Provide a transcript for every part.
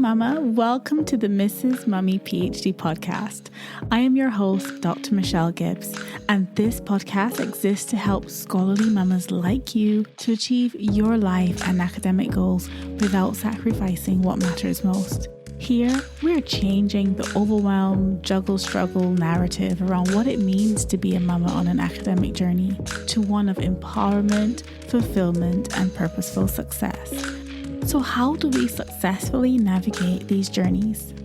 Mama, welcome to the Mrs. Mummy PhD podcast. I am your host, Dr. Michelle Gibbs, and this podcast exists to help scholarly mamas like you to achieve your life and academic goals without sacrificing what matters most. Here, we're changing the overwhelm, juggle, struggle narrative around what it means to be a mama on an academic journey to one of empowerment, fulfillment, and purposeful success. So how do we successfully navigate these journeys?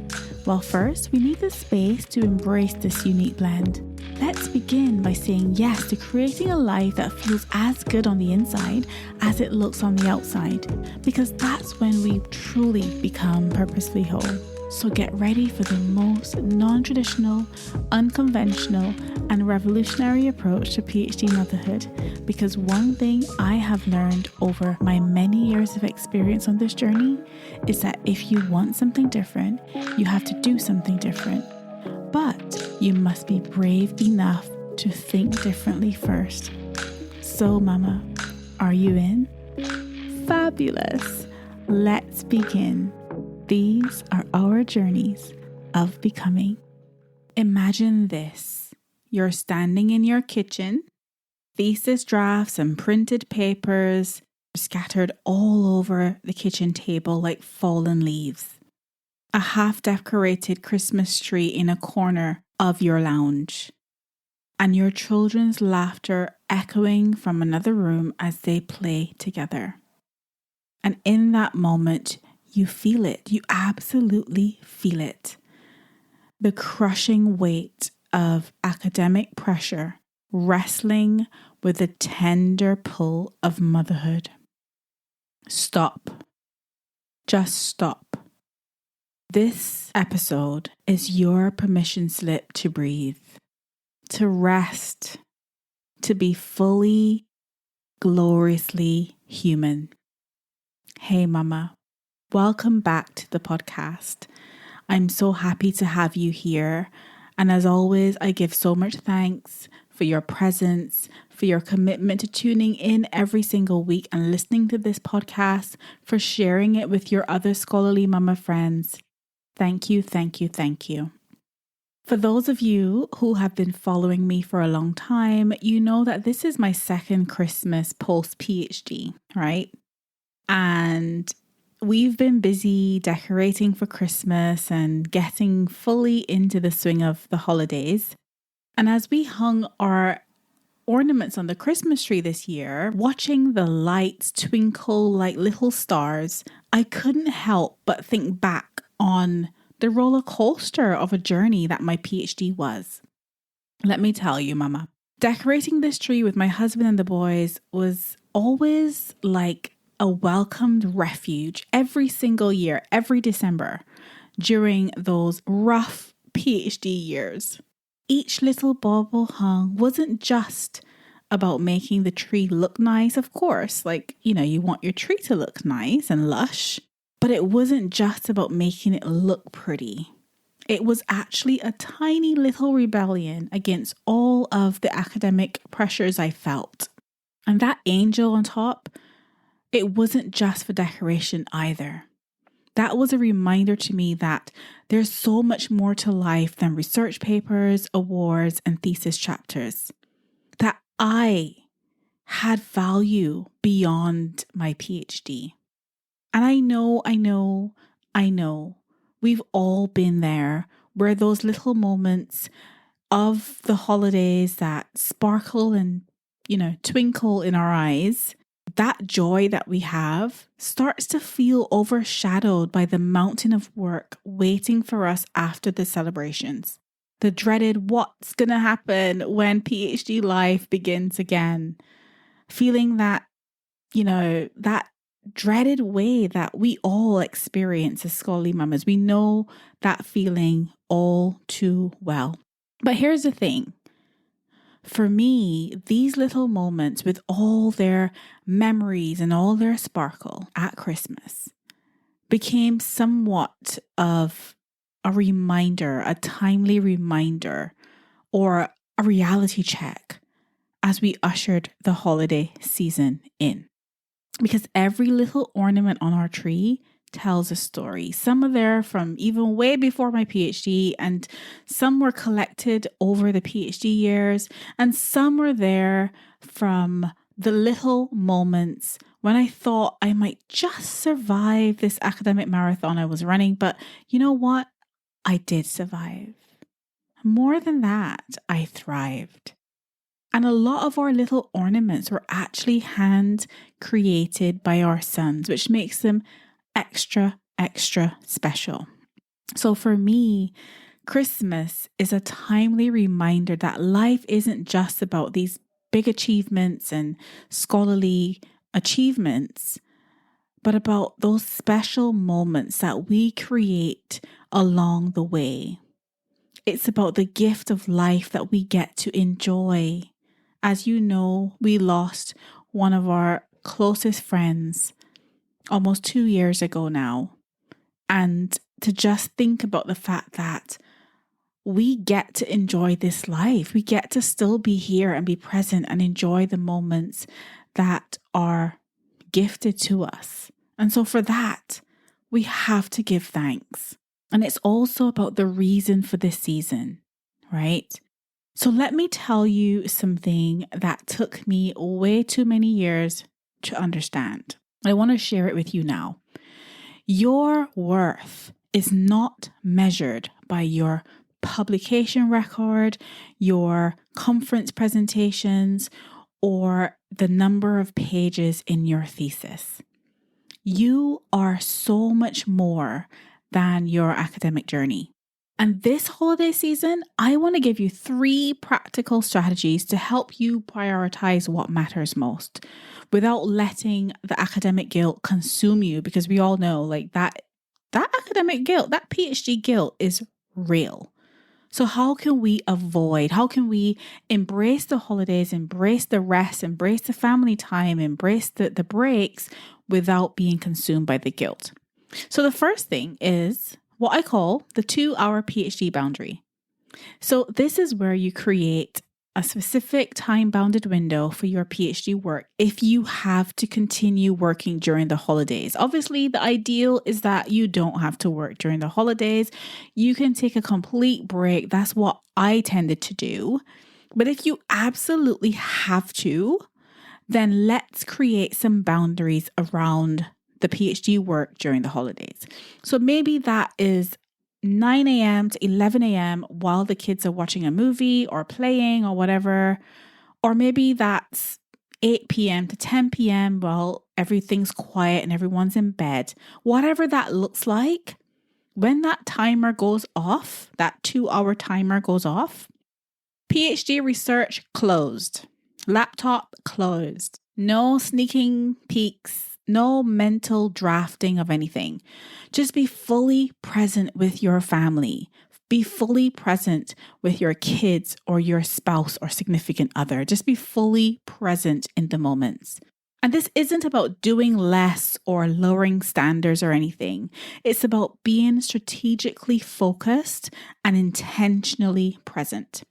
Well, first, we need the space to embrace this unique blend. Let's begin by saying yes to creating a life that feels as good on the inside as it looks on the outside, because that's when we truly become purposefully whole. So get ready for the most non-traditional, unconventional, and revolutionary approach to PhD motherhood, because one thing I have learned over my many years of experience on this journey is that if you want something different, you have to do something different. But you must be brave enough to think differently first. So, Mama, are you in? Fabulous! Let's begin. These are our journeys of becoming. Imagine this. You're standing in your kitchen, thesis drafts and printed papers scattered all over the kitchen table like fallen leaves. A half-decorated Christmas tree in a corner of your lounge, and your children's laughter echoing from another room as they play together. And in that moment, you feel it. You absolutely feel it. The crushing weight of academic pressure wrestling with the tender pull of motherhood. Stop. Just stop. This episode is your permission slip to breathe, to rest, to be fully, gloriously human. Hey, Mama. Welcome back to the podcast. I'm so happy to have you here. And as always, I give so much thanks for your presence, for your commitment to tuning in every single week and listening to this podcast, for sharing it with your other scholarly mama friends. Thank you, thank you, thank you. For those of you who have been following me for a long time, you know that this is my second Christmas post-PhD, right? And we've been busy decorating for Christmas and getting fully into the swing of the holidays. And as we hung our ornaments on the Christmas tree this year, watching the lights twinkle like little stars, I couldn't help but think back on the roller coaster of a journey that my PhD was. Let me tell you, Mama, decorating this tree with my husband and the boys was always like a welcomed refuge every single year, every December, during those rough PhD years. Each little bauble hung wasn't just about making the tree look nice, of course, you want your tree to look nice and lush, but it wasn't just about making it look pretty. It was actually a tiny little rebellion against all of the academic pressures I felt. And that angel on top, it wasn't just for decoration either. That was a reminder to me that there's so much more to life than research papers, awards, and thesis chapters. That I had value beyond my PhD. And I know, we've all been there where those little moments of the holidays that sparkle and, twinkle in our eyes, that joy that we have starts to feel overshadowed by the mountain of work waiting for us after the celebrations. The dreaded what's going to happen when PhD life begins again. Feeling that, that dreaded way that we all experience as scholarly mamas. We know that feeling all too well. But here's the thing. For me, these little moments with all their memories and all their sparkle at Christmas became somewhat of a reminder, a timely reminder, or a reality check as we ushered the holiday season in. Because every little ornament on our tree tells a story. Some are there from even way before my PhD, and some were collected over the PhD years, and some were there from the little moments when I thought I might just survive this academic marathon I was running. But you know what? I did survive. More than that, I thrived. And a lot of our little ornaments were actually hand created by our sons, which makes them extra, extra special. So for me, Christmas is a timely reminder that life isn't just about these big achievements and scholarly achievements, but about those special moments that we create along the way. It's about the gift of life that we get to enjoy. As you know, we lost one of our closest friends almost 2 years ago now. And to just think about the fact that we get to enjoy this life. We get to still be here and be present and enjoy the moments that are gifted to us. And so for that, we have to give thanks. And it's also about the reason for this season, right? So let me tell you something that took me way too many years to understand. I want to share it with you now. Your worth is not measured by your publication record, your conference presentations, or the number of pages in your thesis. You are so much more than your academic journey. And this holiday season, I want to give you 3 practical strategies to help you prioritize what matters most without letting the academic guilt consume you, because we all know like that academic guilt, that PhD guilt is real. So how can we embrace the holidays, embrace the rest, embrace the family time, embrace the breaks without being consumed by the guilt? So the first thing is what I call the 2-hour PhD boundary. So this is where you create a specific time-bounded window for your PhD work if you have to continue working during the holidays. Obviously, the ideal is that you don't have to work during the holidays. You can take a complete break. That's what I tended to do. But if you absolutely have to, then let's create some boundaries around the PhD work during the holidays. So maybe that is 9 a.m. to 11 a.m. while the kids are watching a movie or playing or whatever. Or maybe that's 8 p.m. to 10 p.m. while everything's quiet and everyone's in bed. Whatever that looks like, when that timer goes off, that 2-hour timer goes off, PhD research closed, laptop closed, no sneaking peeks, no mental drafting of anything. Just be fully present with your family. Be fully present with your kids or your spouse or significant other. Just be fully present in the moments. And this isn't about doing less or lowering standards or anything. It's about being strategically focused and intentionally present.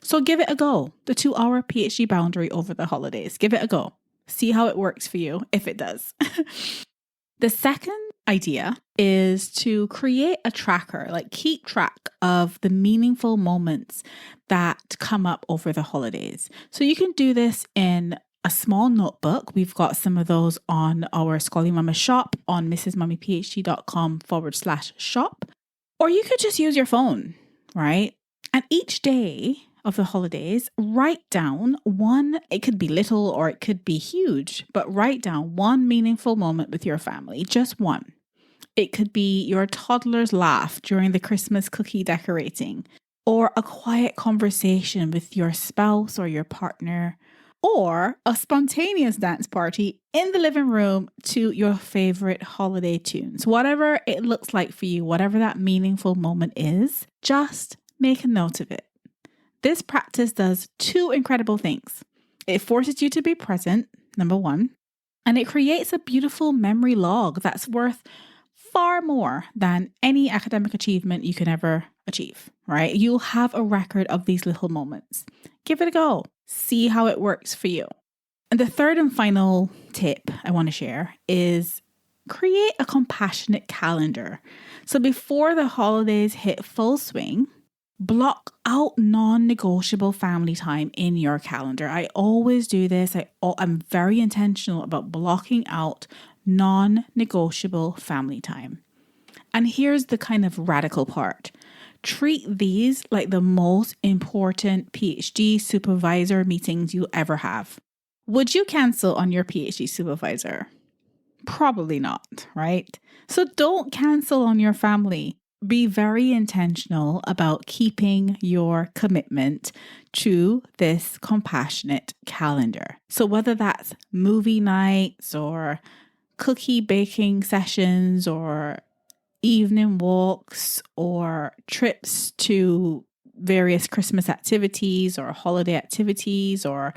So give it a go. The 2-hour PhD boundary over the holidays. Give it a go. See how it works for you, if it does. The second idea is to create a tracker, like keep track of the meaningful moments that come up over the holidays. So you can do this in a small notebook. We've got some of those on our Scholarly Mama shop on mrsmummyphd.com/shop. Or you could just use your phone, right? And each day of the holidays, write down one, it could be little or it could be huge, but write down one meaningful moment with your family, just one. It could be your toddler's laugh during the Christmas cookie decorating, or a quiet conversation with your spouse or your partner, or a spontaneous dance party in the living room to your favorite holiday tunes. Whatever it looks like for you, whatever that meaningful moment is, just make a note of it. This practice does 2 incredible things. It forces you to be present, number 1, and it creates a beautiful memory log that's worth far more than any academic achievement you can ever achieve, right? You'll have a record of these little moments. Give it a go. See how it works for you. And the third and final tip I want to share is create a compassionate calendar. So before the holidays hit full swing, block out non-negotiable family time in your calendar. I always do this. I'm very intentional about blocking out non-negotiable family time. And here's the kind of radical part. Treat these like the most important PhD supervisor meetings you'll ever have. Would you cancel on your PhD supervisor? Probably not, right? So don't cancel on your family. Be very intentional about keeping your commitment to this compassionate calendar. So whether that's movie nights or cookie baking sessions or evening walks or trips to various Christmas activities or holiday activities or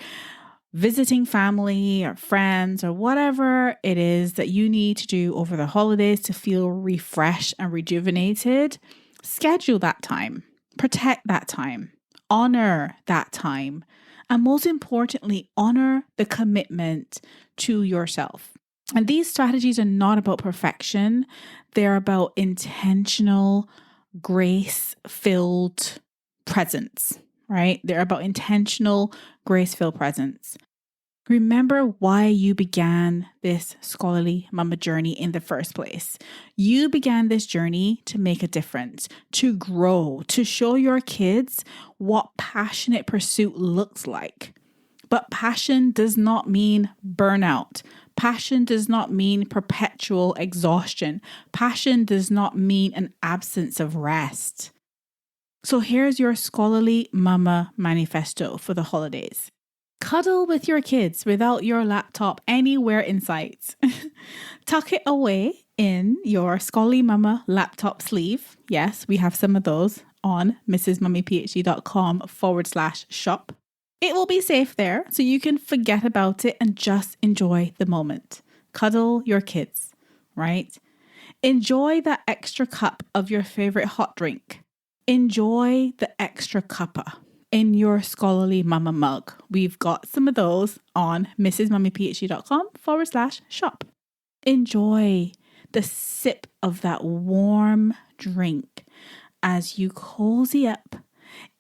visiting family or friends or whatever it is that you need to do over the holidays to feel refreshed and rejuvenated, schedule that time, protect that time, honor that time, and most importantly, honor the commitment to yourself. And these strategies are not about perfection. They're about intentional, grace-filled presence, right? They're about intentional, grace-filled presence. Remember why you began this scholarly mama journey in the first place. You began this journey to make a difference, to grow, to show your kids what passionate pursuit looks like. But passion does not mean burnout. Passion does not mean perpetual exhaustion. Passion does not mean an absence of rest. So here's your scholarly mama manifesto for the holidays. Cuddle with your kids without your laptop anywhere in sight. Tuck it away in your scholarly mama laptop sleeve. Yes, we have some of those on mrsmummyphd.com/shop. It will be safe there, so you can forget about it and just enjoy the moment. Cuddle your kids, right? Enjoy that extra cup of your favorite hot drink. Enjoy the extra cuppa in your scholarly mama mug. We've got some of those on mrsmummyphd.com/shop. Enjoy the sip of that warm drink as you cozy up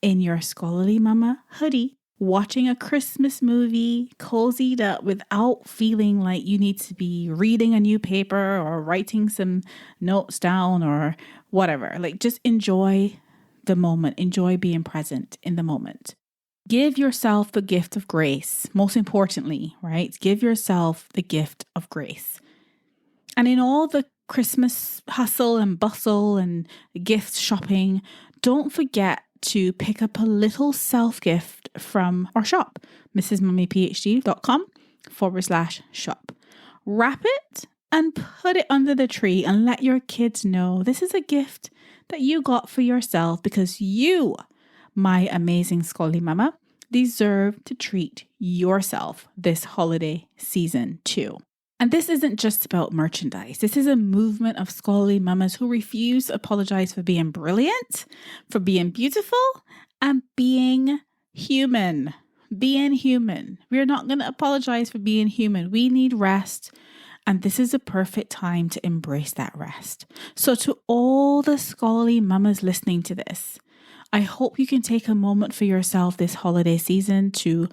in your scholarly mama hoodie, watching a Christmas movie, cozied up without feeling like you need to be reading a new paper or writing some notes down or whatever. Like, just enjoy the moment. Enjoy being present in the moment. Give yourself the gift of grace. Most importantly, right? Give yourself the gift of grace. And in all the Christmas hustle and bustle and gift shopping, don't forget to pick up a little self-gift from our shop, mrsmummyphd.com/shop. Wrap it and put it under the tree and let your kids know this is a gift that you got for yourself because you, my amazing scholarly mama, deserve to treat yourself this holiday season too. And this isn't just about merchandise. This is a movement of scholarly mamas who refuse to apologize for being brilliant, for being beautiful, and being human. Being human. We're not going to apologize for being human. We need rest. And this is a perfect time to embrace that rest. So to all the scholarly mamas listening to this, I hope you can take a moment for yourself this holiday season to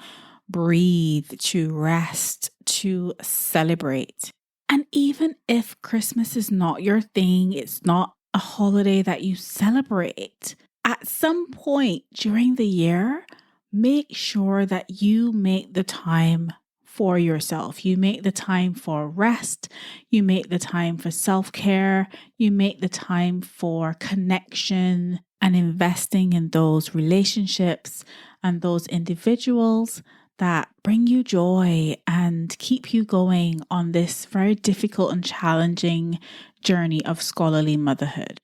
breathe, to rest, to celebrate. And even if Christmas is not your thing, it's not a holiday that you celebrate, at some point during the year, make sure that you make the time for yourself. You make the time for rest. You make the time for self-care. You make the time for connection and investing in those relationships and those individuals that bring you joy and keep you going on this very difficult and challenging journey of scholarly motherhood.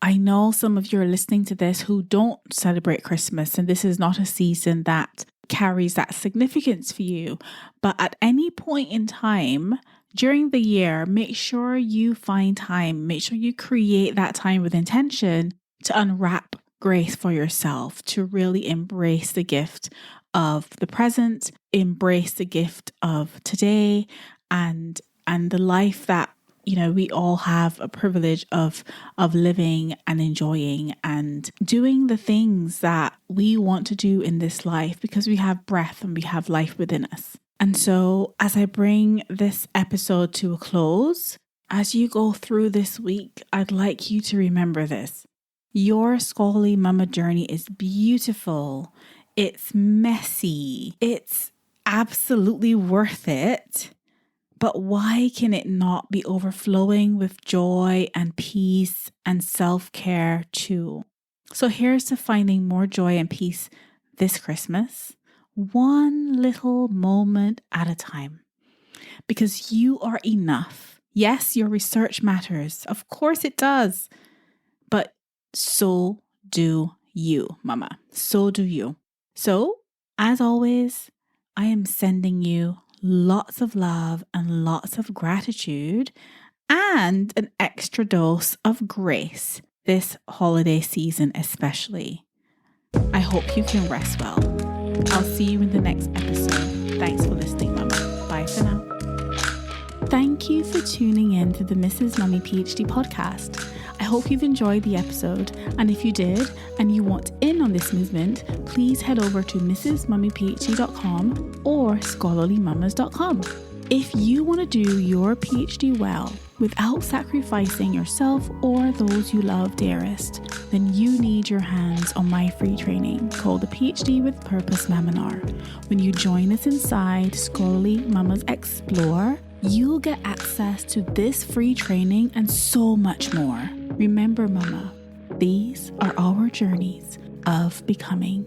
I know some of you are listening to this who don't celebrate Christmas, and this is not a season that carries that significance for you. But at any point in time during the year, make sure you find time, make sure you create that time with intention to unwrap grace for yourself, to really embrace the gift of the present, embrace the gift of today and the life that we all have a privilege of living and enjoying and doing the things that we want to do in this life because we have breath and we have life within us. And so as I bring this episode to a close, as you go through this week, I'd like you to remember this. Your scholarly mama journey is beautiful. It's messy. It's absolutely worth it. But why can it not be overflowing with joy and peace and self-care too? So here's to finding more joy and peace this Christmas, one little moment at a time. Because you are enough. Yes, your research matters. Of course it does. But so do you, mama. So do you. So, as always, I am sending you lots of love and lots of gratitude and an extra dose of grace this holiday season especially. I hope you can rest well. I'll see you in the next episode. Thanks for listening, mama. Bye for now. Thank you for tuning in to the Mrs. Mummy PhD podcast. I hope you've enjoyed the episode, and if you did and you want in on this movement, please head over to mrsmummyphd.com or scholarlymamas.com. If you want to do your PhD well without sacrificing yourself or those you love dearest, then you need your hands on my free training called the PhD with Purpose Maminar. When you join us inside Scholarly Mamas Explore, you'll get access to this free training and so much more. Remember, mama, these are our journeys of becoming.